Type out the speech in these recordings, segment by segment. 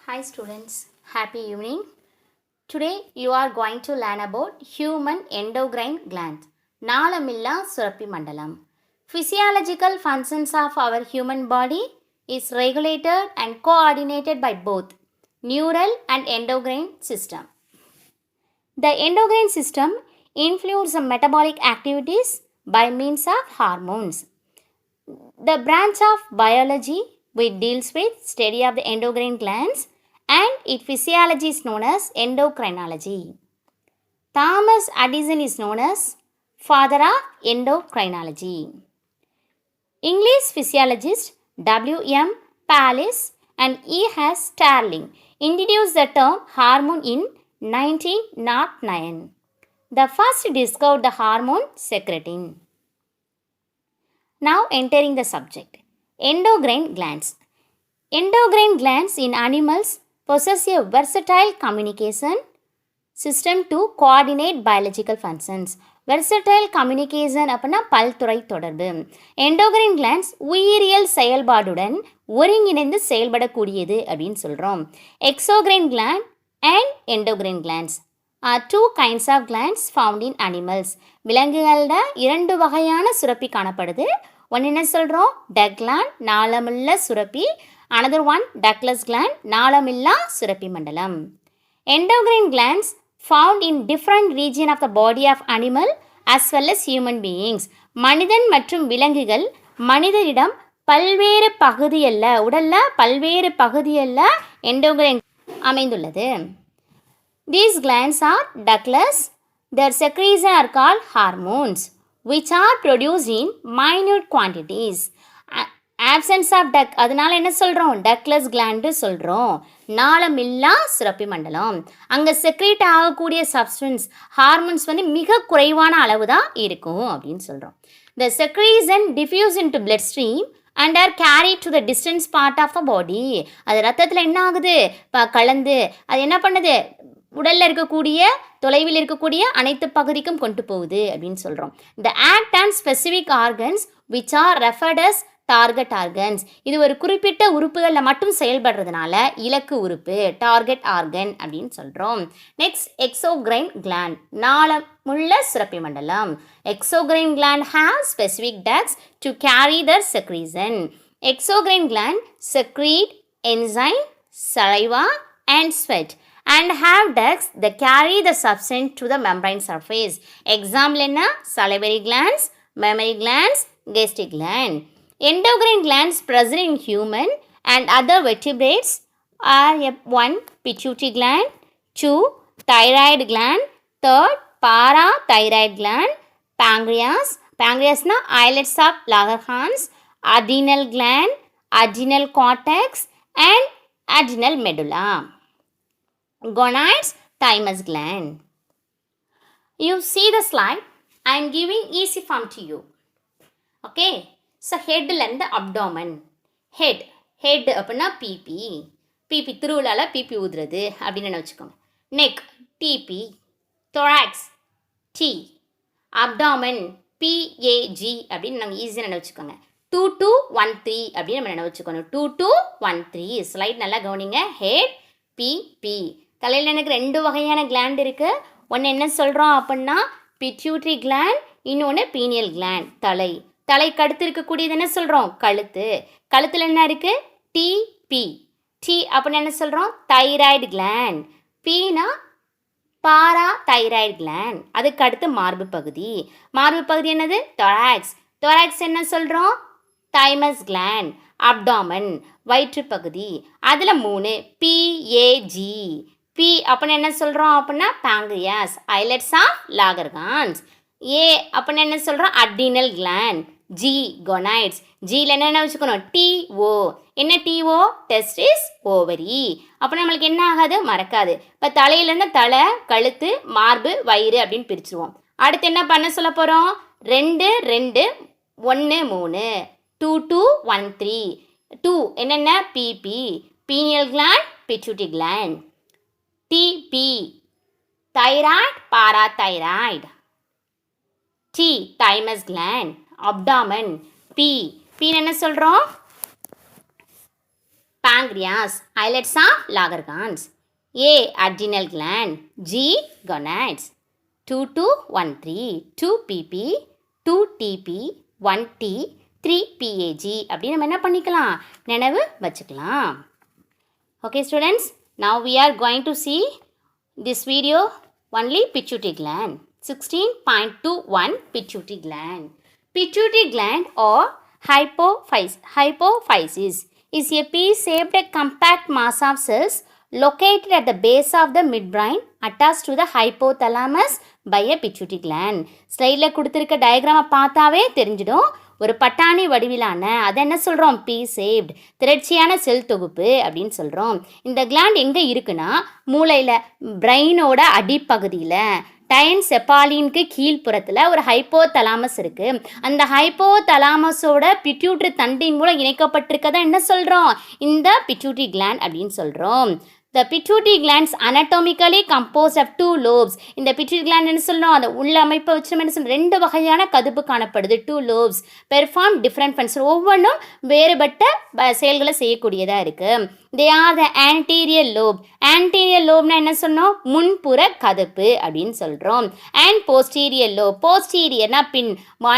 Hi students, happy evening. Today you are going to learn about human endocrine gland, Nalamilla Surapi Mandalam. Physiological functions of our human body is regulated and coordinated by both neural and endocrine system. The endocrine system influences the metabolic activities by means of hormones. The branch of biology which deals with study of the endocrine glands and its physiology is known as endocrinology. Thomas Addison is known as father of endocrinology. English physiologist W.M. Pallas and E.H. Starling introduced the term hormone in 1909. The first discovered the hormone secretin. Now entering the subject. Endocrine glands. Endocrine glands in animals possess a versatile communication system to coordinate biological functions. Versatile communication அப்படின்னா பல்துறை தொடர்பு. Endocrine glands உயிரியல் செயல்பாடுடன் ஒருங்கிணைந்து செயல்படக்கூடியது அப்படின்னு சொல்கிறோம். Exocrine gland and endocrine glands are two kinds of glands found in animals. விலங்குகளில் இரண்டு வகையான சுரப்பி காணப்படுது. ஒன்று என்ன சொல்கிறோம்? டக் கிளாண்ட், நாளமில்ல சுரப்பி. அனதர் ஒன் டக்லஸ் கிளாண்ட், நாளமில்லா சுரப்பி மண்டலம். Endocrine glands found in different region of the body of animal as well as human beings. மனிதன் மற்றும் விலங்குகள் மனிதரிடம் பல்வேறு பகுதியல்ல உடல்ல பல்வேறு பகுதியல்ல எண்டோக்ரைன் அமைந்துள்ளது. These glands are ductless. Their secretions are called hormones, which are produced in minute quantities. Absence of duct, அதனால என்ன சொல்கிறோம்? டக்லஸ் கிளாண்டு சொல்கிறோம். நாளமில்லா சுரப்பி மண்டலம். அங்கே செக்ரேட் ஆகக்கூடிய சப்ஸ்டன்ஸ் ஹார்மோன்ஸ் மிக குறைவான அளவு தான் இருக்கும் அப்படின்னு சொல்கிறோம். The secretion diffuse into blood stream and are carried to the distant part of the body. அது ரத்தத்தில் என்ன ஆகுது? கலந்து அது என்ன பண்ணுது? உடலில் இருக்கக்கூடிய தொலைவில் இருக்கக்கூடிய அனைத்து பகுதிக்கும் கொண்டு போகுது அப்படின்னு சொல்கிறோம். இந்த act and specific organs which are referred as target organs. இது ஒரு குறிப்பிட்ட உறுப்புகளில் மட்டும் செயல்படுறதுனால இலக்கு உறுப்பு டார்கெட் ஆர்கன் அப்படின்னு சொல்கிறோம். நெக்ஸ்ட் எக்ஸோக்ரைன் கிளாண்ட், நாளமுள்ள சுரப்பி மண்டலம். Exocrine gland have specific ducts to carry their secretion. Exocrine gland secrete enzyme, saliva and sweat and have ducts that carry the substance to the membrane surface. Example என்ன? salivary glands, mammary glands, gastric gland. Endocrine glands present in human and other vertebrates are 1. Pituitary gland, 2. Thyroid gland, 3. Parathyroid gland, pancreas, pancreasனா islets of Langerhans, adrenal gland, adrenal cortex and adrenal medulla. Gonads, thymus gland. You see the slide. I am giving easy form to you. Okay. So headலேருந்து abdomen. Head அப்படின்னா PP திருவிழாவில் பிபி ஊதுறது அப்படின்னு வச்சுக்கோங்க. Neck TP, thorax T, abdomen PAG அப்படின்னு நாங்கள் ஈஸியாக நினைவச்சுக்கோங்க. 2213 அப்படின்னு நம்ம நினைவச்சுக்கணும். 2213 ஸ்லைட் நல்லா கவனிங்க. Head PP. தலையில் எனக்கு ரெண்டு வகையான கிளாண்ட் இருக்குது. ஒன்று என்ன சொல்கிறோம் அப்படின்னா பிட்யூட்ரி கிளாண்ட், இன்னொன்று பீனியல் கிளாண்ட். தலைக்கு அடுத்து இருக்கக்கூடியது என்ன சொல்கிறோம்? கழுத்தில் என்ன இருக்குது? டிபி. டி அப்படின்னு என்ன சொல்கிறோம்? Thyroid gland. Beena parathyroid gland. அதுக்கு அடுத்து மார்பு பகுதி என்னது? தொராக்ஸ் என்ன சொல்கிறோம்? Thymus gland. அப்டாமன் வயிற்று பகுதி. அதில் 3 பிஏஜி. பி அப்படின்னு என்ன சொல்கிறோம் அப்படின்னா pancreas, islets of Langerhans. ஏ அப்படின்னு என்ன சொல்கிறோம்? adrenal gland. G gonads. ஜியில் என்னென்ன வச்சுக்கணும்? டிஓ. என்ன டிஓ? Testis, ovary. அப்போ நம்மளுக்கு என்ன ஆகாது? மறக்காது. இப்போ தலையிலேருந்து தலை, கழுத்து, மார்பு, வயிறு அப்படின்னு பிரிச்சுருவோம். அடுத்து என்ன பண்ண சொல்ல போகிறோம்? 2 2 1 3 2213. 2 என்னென்ன? PP, pineal gland, pituitary gland. TP thyroid, parathyroid. T thymus gland, abdomen. P என்ன சொல்கிறோம்? pancreas, islets of Langerhans. A. Adrenal gland. G. Gonads. 2 to 1 3. 2 pp, 2 tp, 1 t, 3 pag. அப்படி நம்ம என்ன பண்ணிக்கலாம், நினைவு வச்சுக்கலாம். Okay students, now we are going to see this video only pituitary gland. 16.21 pituitary gland. Pituitary gland or hypophysis is a pea-shaped compact mass of cells located at the base of the midbrain attached to the hypothalamus by a pituitary gland. ஸ்லைடில் கொடுத்துருக்க டயக்ராமை பார்த்தாவே தெரிஞ்சிடும். ஒரு பட்டாணி வடிவிலான அதை என்ன சொல்கிறோம், பீ ஷேப்ட் திரட்சியான செல் தொகுப்பு அப்படின்னு சொல்கிறோம். இந்த கிளாண்ட் எங்கே இருக்குன்னா மூளையில் பிரெயினோட அடிப்பகுதியில் டைன் செப்பாலினுக்கு கீழ்ப்புறத்தில் ஒரு ஹைப்போதலாமஸ் இருக்குது. அந்த ஹைப்போதலாமஸோட பிட்யூட்ரி தண்டின் மூலம் இணைக்கப்பட்டிருக்கதை என்ன சொல்கிறோம், இந்த பிட்யூட்ரி கிளாண்ட் அப்படின்னு சொல்கிறோம். The pituitary glands anatomically composed of 2 lobes. இந்த pituitary gland என்ன சொல்லணும், அந்த உள்ள அமைப்பை வச்சு என்ன சொல்லணும், 2 வகையான கதுப்பு காணப்படுது. 2 lobes perform different functions. ஒவ்வொன்றும் வேறுபட்ட செயல்களை செய்யக்கூடியதாக இருக்குது. They are the anterior lobe. Anterior lobeனா என்ன சொன்னோம், முன்புற கதுப்பு அப்படின்னு சொல்கிறோம். And posterior lobe. Posteriorனா பின்,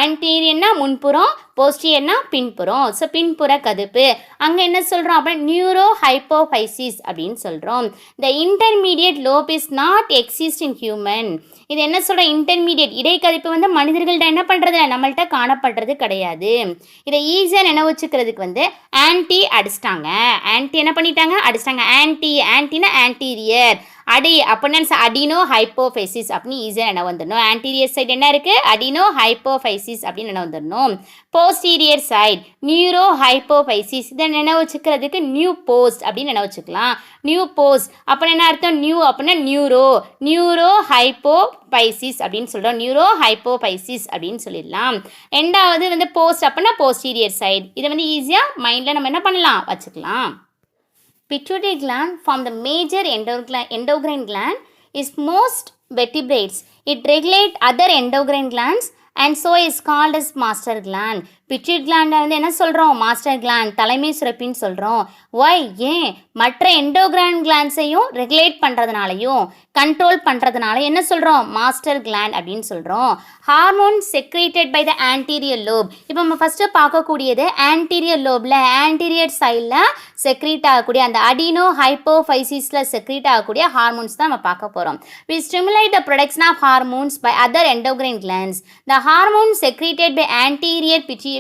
anteriorனா முன்புறம், posteriorனா பின்புறம். ஸோ பின்புற கதுப்பு. அங்கே என்ன சொல்கிறோம் அப்படின்னா நியூரோ ஹைப்போஃபைசிஸ் அப்படின்னு சொல்கிறோம். The intermediate lobe is not exist in human. இது என்ன சொல்கிற, இன்டர்மீடியட் இடைக்கதிப்பு வந்து மனிதர்கள்ட்ட என்ன பண்ணுறது, நம்மள்கிட்ட காணப்படுறது கிடையாது. இதை ஈஸியாக நினைவு வச்சுக்கிறதுக்கு வந்து ஆன்டி அடிச்சிட்டாங்க. ஆன்டி என்ன பண்ணிட்டாங்க, அடிச்சிட்டாங்க. ஆன்டினா ஆன்டீரியர், அடி அப்படின்னா அடினோ ஹைப்போஃபைசிஸ் அப்படின்னு ஈஸியாக என்ன வந்துடணும். ஆன்டீரியர் சைடு என்ன இருக்குது, அடினோ ஹைப்போஃபைசிஸ் அப்படின்னு என்ன வந்துடணும். போஸ்டீரியர் சைடு நியூரோ ஹைப்போஃபைசிஸ், இதை நினைவு வச்சுக்கிறதுக்கு நியூ போஸ்ட் அப்படின்னு நினைவு வச்சுக்கலாம். நியூ போஸ்ட் அப்படின்னு என்ன அர்த்தம், நியூ அப்படின்னா நியூரோ ஹைப்போஃபைசிஸ் அப்படின்னு சொல்கிறோம். நியூரோ ஹைப்போஃபைசிஸ் அப்படின்னு சொல்லிடலாம். ரெண்டாவது வந்து போஸ்ட் அப்படின்னா போஸ்டீரியர் சைடு. இதை வந்து ஈஸியாக மைண்டில் நம்ம என்ன பண்ணலாம், வச்சுக்கலாம். Pituitary gland from the major endocrine gland is most vertebrates. It regulates other endocrine glands and so is called as master gland. Pituitary gland வந்து என்ன சொல்கிறோம், மாஸ்டர் கிளாண்ட், தலைமை சுரப்பின்னு சொல்கிறோம். ஒய், ஏன் மற்ற எண்டோகிரான் கிளாண்ட்ஸையும் ரெகுலேட் பண்ணுறதுனாலையும் கண்ட்ரோல் பண்ணுறதுனால என்ன சொல்கிறோம், மாஸ்டர் கிளாண்ட் அப்படின்னு சொல்கிறோம். Hormone secreted by the anterior lobe. இப்போ நம்ம ஃபஸ்ட்டு பார்க்கக்கூடியது ஆன்டீரியர் லோபில் ஆன்டீரியர் சைடில் செக்ரீட் ஆகக்கூடிய அந்த அடினோ ஹைப்போஃபைசிஸில் செக்ரீட் ஆகக்கூடிய ஹார்மோன்ஸ் தான் நம்ம பார்க்க போகிறோம். We stimulate the production of hormones by other endocrine glands. The hormones secreted by anterior pituitary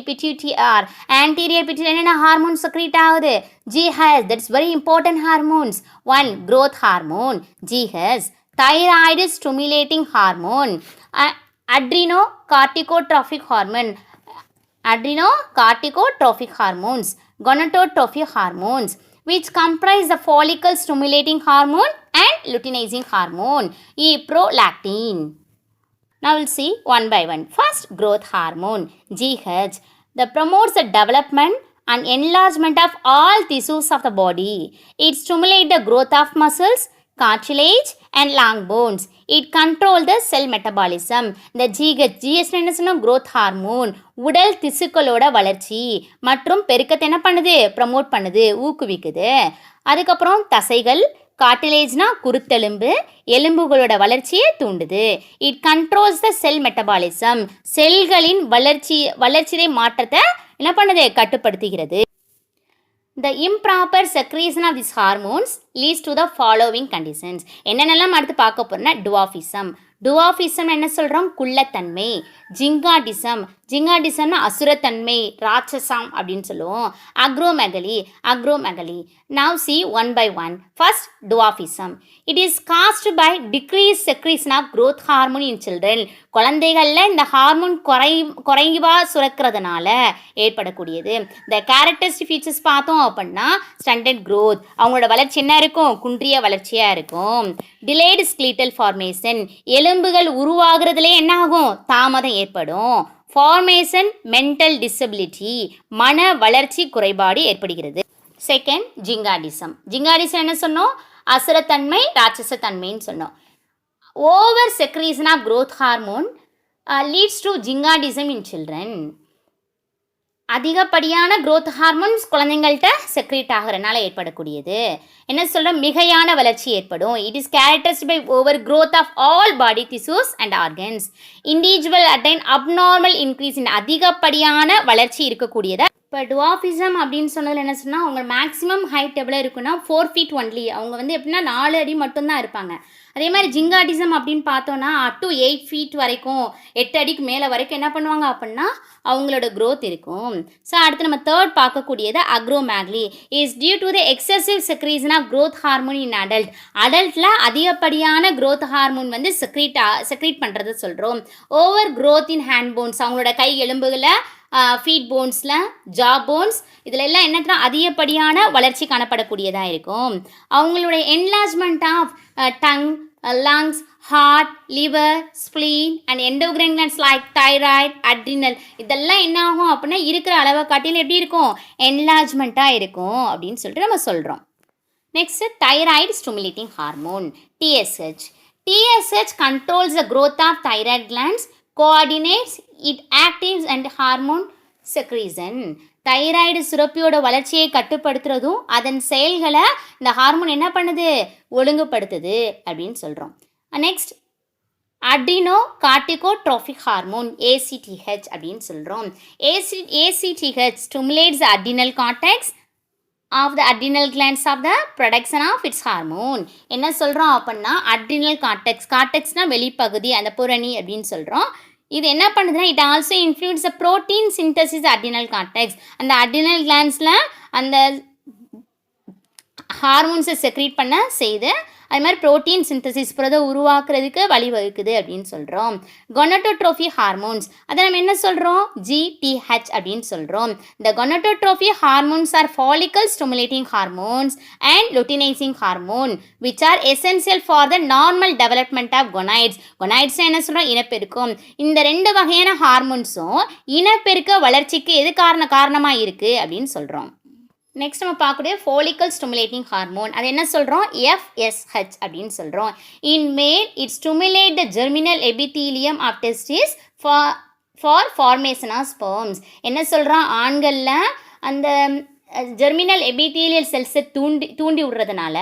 என்னென்ன ஹார்மோன் செக்ரீட் ஆகுது, GH, that's very important hormones. 1 growth hormone, GH, thyroid stimulating hormone, adrenocorticotrophic hormones, gonadotrophic hormones, which comprise the follicle stimulating hormone and luteinizing hormone, prolactin. Now we'll see one by one. First, growth hormone, GH, that promotes the development and enlargement of all tissues of the body. It stimulates the growth of muscles, cartilage and long bones. It controls the cell metabolism. The GH என்ன சொன்னால் growth hormone, உடல் திசுக்களோட வளர்ச்சி மற்றும் பெருக்கத்தை என்ன பண்ணுது, promote பண்ணுது, ஊக்குவிக்குது. அதுக்கப்புறம் தசைகள், கார்டிலேஜ்னா குருத்தெலும்பு, எலும்புகளோட வளர்ச்சியை தூண்டுது. It controls the cell metabolism, செல்களின் வளர்ச்சிதை மாற்றத்தை என்ன பண்ணுது, கட்டுப்படுத்துகிறது. The improper secretion of these hormones leads to the following conditions. என்னென்னலாம் அடுத்து பார்க்க போறோம்னா டுவாஃபிசம் என்ன சொல்கிறோம், குள்ளத்தன்மை. ஜிங்காடிசம்னா அசுரத்தன்மை, ராட்சசம் அப்படின்னு சொல்லுவோம். Acromegaly. Now see one by one. First, dwarfism. It is caused by decreased secretion of growth hormone in children. குழந்தைகளில் இந்த ஹார்மோன் குறைவா சுரக்கிறதுனால ஏற்படக்கூடியது. The characteristic features பார்த்தோம் அப்படின்னா stunted growth, அவங்களோட வளர்ச்சி என்ன இருக்கும், குன்றிய வளர்ச்சியாக இருக்கும். Delayed skeletal formation, எலும்புகள் உருவாகிறதுலே என்ன ஆகும், தாமதம் ஏற்படும். Formation mental disability, மன வளர்ச்சி குறைபாடு ஏற்படுகிறது. செகண்ட், ஜிங்காடிசம் என்ன சொன்னோம், அசுரத்தன்மை, ராட்சசத்தன்மைன்னு சொன்னோம். Over secretion of growth hormone leads to gigantism in children. அதிகப்படியான growth ஹார்மோன்ஸ் குழந்தைங்கள்ட்ட செக்ரேட் ஆகிறனால ஏற்படக்கூடியது. என்ன சொல்கிறோம், மிகையான வளர்ச்சி ஏற்படும். It is characterised by over growth of all body tissues and organs. Individual attain abnormal increase in அதிகப்படியான வளர்ச்சி இருக்கக்கூடியதை. இப்போ டுவாஃபிசம் அப்படின்னு சொன்னதில் என்ன சொன்னால், அவங்க மேக்ஸிமம் ஹைட் எவ்வளோ இருக்குன்னா 4 feet ஒன்லி. அவங்க வந்து எப்படின்னா 4 அடி மட்டும்தான் இருப்பாங்க. அதே மாதிரி ஜிங்காட்டிசம் அப்படின்னு பார்த்தோன்னா அப் டு 8 feet வரைக்கும், 8 அடிக்கு மேலே வரைக்கும் என்ன பண்ணுவாங்க அப்படின்னா அவங்களோட க்ரோத் இருக்கும். ஸோ அடுத்து நம்ம தேர்ட் பார்க்கக்கூடியது acromegaly is due to the excessive secretion of growth hormone in adult. அடல்ட்டில் அதிகப்படியான க்ரோத் ஹார்மோன் வந்து செக்ரீட் பண்ணுறதை சொல்கிறோம். Over growth in hand bones, அவங்களோட கை எலும்புகளை, ஃபீட் போன்ஸில், ஜா போன்ஸ், இதில் எல்லாம் என்னன்னா அதிகப்படியான வளர்ச்சி காணப்படக்கூடியதாக இருக்கும். அவங்களுடைய enlargement of tongue, lungs, heart, liver, spleen and endocrine glands like thyroid, adrenal, இதெல்லாம் என்ன ஆகும் அப்படின்னா இருக்கிற அளவை காட்டிலும் எப்படி இருக்கும், என்லார்ஜ்மெண்ட்டாக இருக்கும் அப்படின்னு சொல்லிட்டு நம்ம சொல்கிறோம். Next thyroid stimulating hormone TSH. TSH controls the growth of thyroid glands, coordinates it actives and hormone secretion. தைராய்டு சுரப்பியோட வளர்ச்சியை கட்டுப்படுத்துறதும் அதன் செயல்களை இந்த ஹார்மோன் என்ன பண்ணுது, ஒழுங்குபடுத்துது அப்படின்னு சொல்கிறோம். Next adrenocorticotropic hormone ACTH அப்படின்னு சொல்கிறோம். ACTH stimulates adrenal cortex of the adrenal glands of the production of its hormone. என்ன சொல்கிறோம் அப்படின்னா அட்ரினல் கார்டெக்ஸ்னால் வெளிப்பகுதி, அந்த புரணி அப்படின்னு சொல்கிறோம். இது என்ன பண்ணுதுன்னா it also influence the protein synthesis adrenal cortex. அந்த அட்ரினல் கிளாண்ட்ஸில் அந்த ஹார்மோன்ஸை செக்ரீட் பண்ண செய்து அது மாதிரி ப்ரோட்டீன் சிந்தசிஸ் புரத உருவாக்குறதுக்கு வழிவகுக்குது அப்படின்னு சொல்கிறோம். கொனடோட்ரோபி ஹார்மோன்ஸ் அதை நம்ம என்ன சொல்கிறோம், ஜிடிஹெச் அப்படின்னு சொல்கிறோம். இந்த gonadotropic hormones are follicle stimulating hormones and luteinizing hormone which are essential for the normal development of gonads. Gonads என்ன சொல்கிறோம், இனப்பெருக்கம். இந்த 2 வகையான ஹார்மோன்ஸும் இனப்பெருக்க வளர்ச்சிக்கு எது காரணமாக இருக்குது அப்படின்னு சொல்கிறோம். நெக்ஸ்ட் நம்ம பார்க்கக்கூடிய ஃபாலிக்கல் ஸ்டிமுலேட்டிங் ஹார்மோன் அது என்ன சொல்கிறோம், எஃப்எஸ்ஹெச் அப்படின்னு சொல்கிறோம். In male it stimulate the germinal epithelium of testis for formation of sperms. என்ன சொல்கிறோம், ஆண்களில் அந்த ஜெர்மினல் எபித்தீலியல் செல்ஸை தூண்டி விடுறதுனால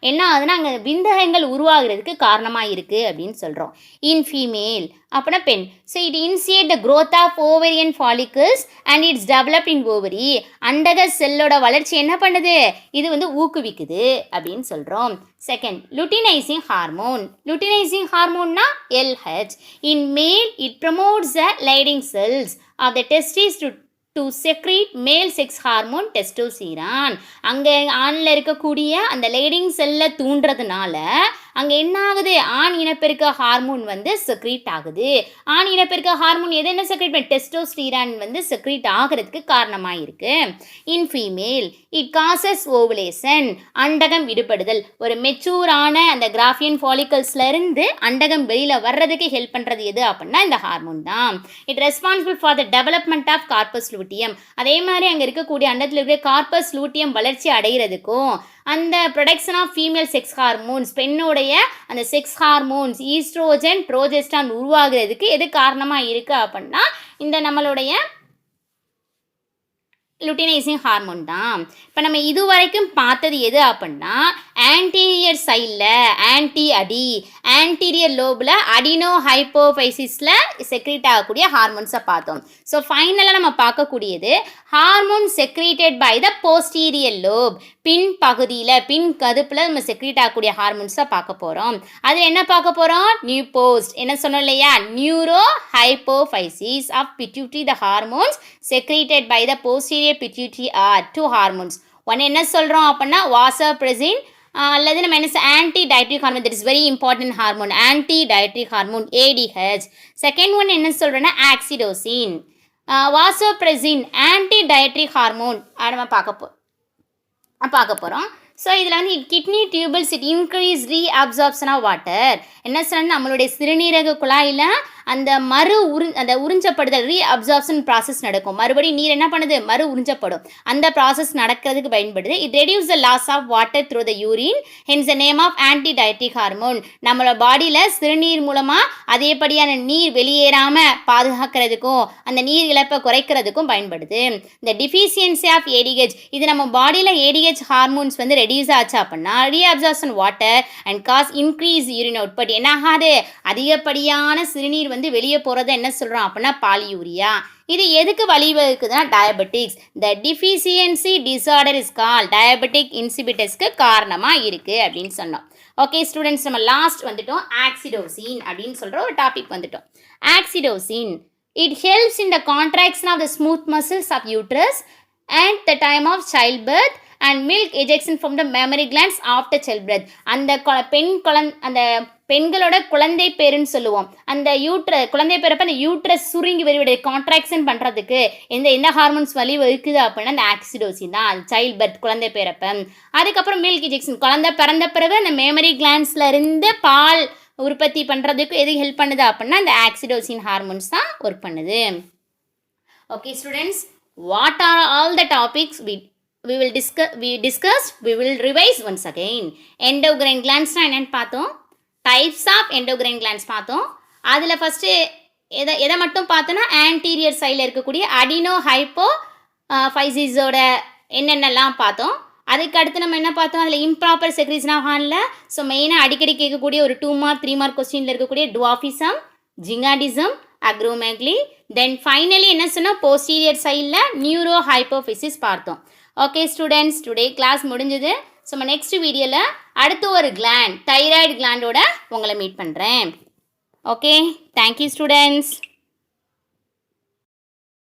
என்ன ஆகுதுன்னா அங்கே விந்தகங்கள் உருவாகிறதுக்கு காரணமாக இருக்குது அப்படின்னு சொல்கிறோம். இன் ஃபீமேல் அப்படின்னா பெண். So it initiate the growth of ovarian follicles and it's developed in ovary. அண்டக செல்லோட வளர்ச்சி என்ன பண்ணுது, இது வந்து ஊக்குவிக்குது அப்படின்னு சொல்கிறோம். Second luteinizing hormone. லுட்டினைசிங் ஹார்மோன்னா LH. In male it promotes the Leydig cells of the testis to secrete male sex hormone testosterone. அங்கே ஆணில் இருக்கக்கூடிய அந்த லேடிங் செல்லை தூண்டுறதுனால அங்கே என்ன ஆகுது, ஆண் இனப்பெருக்க ஹார்மோன் வந்து செக்ரீட் ஆகுது. ஆண் இனப்பெருக்க ஹார்மோன் எது என்ன செக்ரீட் பண்ணி, டெஸ்டோஸ்டிரான் வந்து செக்ரீட் ஆகிறதுக்கு காரணமாக இருக்குது. In female it causes ovulation, அண்டகம் விடுபடுதல். ஒரு மெச்சூரான அந்த கிராஃபியன் ஃபாலிக்கல்ஸ்லேருந்து அண்டகம் வெளியில் வர்றதுக்கு ஹெல்ப் பண்ணுறது எது அப்படின்னா இந்த ஹார்மோன் தான். It responsible for the development of corpus luteum. அதே மாதிரி அங்கே இருக்கக்கூடிய அண்டத்தில் இருக்கிற கார்பஸ் லூட்டியம் வளர்ச்சி அடைகிறதுக்கும் அந்த production of female sex hormones, பெண்ணோடைய அந்த செக்ஸ் ஹார்மோன்ஸ் ஈஸ்ட்ரோஜன் ப்ரோஜெஸ்டான் உருவாகிறதுக்கு எது காரணமாக இருக்குது அப்படின்னா இந்த நம்மளுடைய லுட்டினைசிங் ஹார்மோன் தான். இப்போ நம்ம இது வரைக்கும் பார்த்தது எது அப்படின்னா ஆன்டீரியர் சைடில் ஆன்டி அடி, ஆன்டீரியர் லோபில் அடினோ ஹைப்போஃபைசிஸில் செக்ரீட் ஆகக்கூடிய ஹார்மோன்ஸை பார்த்தோம். ஸோ ஃபைனலாக நம்ம பார்க்கக்கூடியது hormone secreted by the posterior lobe, பின் பகுதியில் பின் கதுப்பில் நம்ம செக்ரீட் ஆகக்கூடிய ஹார்மோன்ஸை பார்க்க போகிறோம். அதில் என்ன பார்க்க போகிறோம், நியூ போஸ்ட் என்ன சொன்னோம் இல்லையா, neurohypophysis of pituitary. The hormones secreted by the posterior pituitary are 2 hormones. ஒன்று என்ன சொல்கிறோம் அப்படின்னா வாசோப்ரெசின் அல்லது நம்ம என்ன antidiuretic hormone, that is very important hormone, antidiuretic hormone ADH. Second one என்ன சொல்கிறோன்னா oxytocin. Vasopressin antidiuretic hormone நம்ம பார்க்க போகிறோம். ஸோ இதில் வந்து kidney tubules it increase reabsorption of water. என்ன சொன்னால் நம்மளுடைய சிறுநீரக குழாயில் அந்த அந்த உறிஞ்சப்படுதல் ரீஅப்சார்ப்ஷன் ப்ராசஸ் நடக்கும். மறுபடியும் நீர் என்ன பண்ணுது, உறிஞ்சப்படும். அந்த ப்ராசஸ் நடக்கிறதுக்கு பயன்படுது. It reduce the loss of water through the urine, hence the name of anti diuretic hormone. நம்மளோட பாடியில் சிறுநீர் மூலமாக அதேபடியான நீர் வெளியேறாமல் பாதுகாக்கிறதுக்கும் அந்த நீர் இழப்பை குறைக்கிறதுக்கும் பயன்படுது. இந்த டிஃபிஷியன்சி ஆஃப் ஏடிஹெச், இது நம்ம பாடியில் ஏடிஹெச் ஹார்மோன்ஸ் வந்து ரெடியூஸ் ஆச்சு அப்படின்னா reabsorption water and cause increase urine output. என்ன ஆகாது, அதிகப்படியான சிறுநீர் வந்து வெளியே போகிறத என்ன சொல்கிறோம் அப்படின்னா பாலியூரியா. இது எதுக்கு வழிவகுக்குதுன்னா diabetics. The deficiency disorder is call diabetic இன்சிபிட்டஸ்க்கு காரணமாக இருக்குது அப்படின்னு சொன்னோம். ஓகே ஸ்டூடெண்ட்ஸ், நம்ம லாஸ்ட் வந்துட்டோம். ஆக்சிடோசின் அப்படின்னு சொல்கிற ஒரு டாபிக் வந்துட்டோம். Oxytocin, it helps in the contraction of the smooth muscles of uterus and the time of child birth and milk ejection from the mammary glands after child birth. அந்த பெண்களோட குழந்தை பேருன்னு சொல்லுவோம். அந்த குழந்தை பேரப்ப அந்த யூட்ரஸ் சுருங்கி வருவிட கான்ட்ராக்ஷன் பண்ணுறதுக்கு எந்த ஹார்மோன்ஸ் வழி இருக்குது அப்படின்னா அந்த ஆக்சிடோசின் தான். சைல்ட் பர்த், குழந்தை பேரப்ப. அதுக்கப்புறம் மில்க் எஜெக்ஷன், குழந்தை பிறந்த பிறகு அந்த மெமரி கிளாண்ட்ஸில் இருந்து பால் உற்பத்தி பண்ணுறதுக்கு எது ஹெல்ப் பண்ணுது அப்படின்னா அந்த ஆக்சிடோசின் ஹார்மோன்ஸ் தான் ஒர்க் பண்ணுது. Okay students, what are all the topics we will revise once again. Endocrine glands என்னன்னு பார்த்தோம், டைப்ஸ் ஆஃப் எண்டோக்ரைன் கிளாண்ட்ஸ் பார்த்தோம். அதில் ஃபஸ்ட்டு எதை மட்டும் பார்த்தோன்னா ஆன்டீரியர் சைடில் இருக்கக்கூடிய அடினோ ஹைப்போ ஃபைசிஸோட என்னென்னலாம் பார்த்தோம். அதுக்கு அடுத்து நம்ம என்ன பார்த்தோம், அதில் இம்ப்ராப்பர் செக்ரீஷன் ஆஃப் ஹார்னில் ஸோ மெயினாக அடிக்கடி கேட்கக்கூடிய ஒரு 2 மார்க் 3 மார்க் கொஸ்டினில் இருக்கக்கூடிய டுவாஃபிசம், ஜிங்காடிசம், அக்ரோமெக்லி. தென் ஃபைனலி என்ன சொன்னால் போஸ்டீரியர் சைடில் நியூரோ ஹைப்போஃபிசிஸ் பார்த்தோம். ஓகே ஸ்டூடெண்ட்ஸ், டுடே கிளாஸ் முடிஞ்சது. ஸோ நம்ம நெக்ஸ்ட் வீடியோவில் அடுத்து ஒரு கிளாண்ட், தைராய்டு கிளாண்டோட உங்களை மீட் பண்ணுறேன். Okay, thank you students.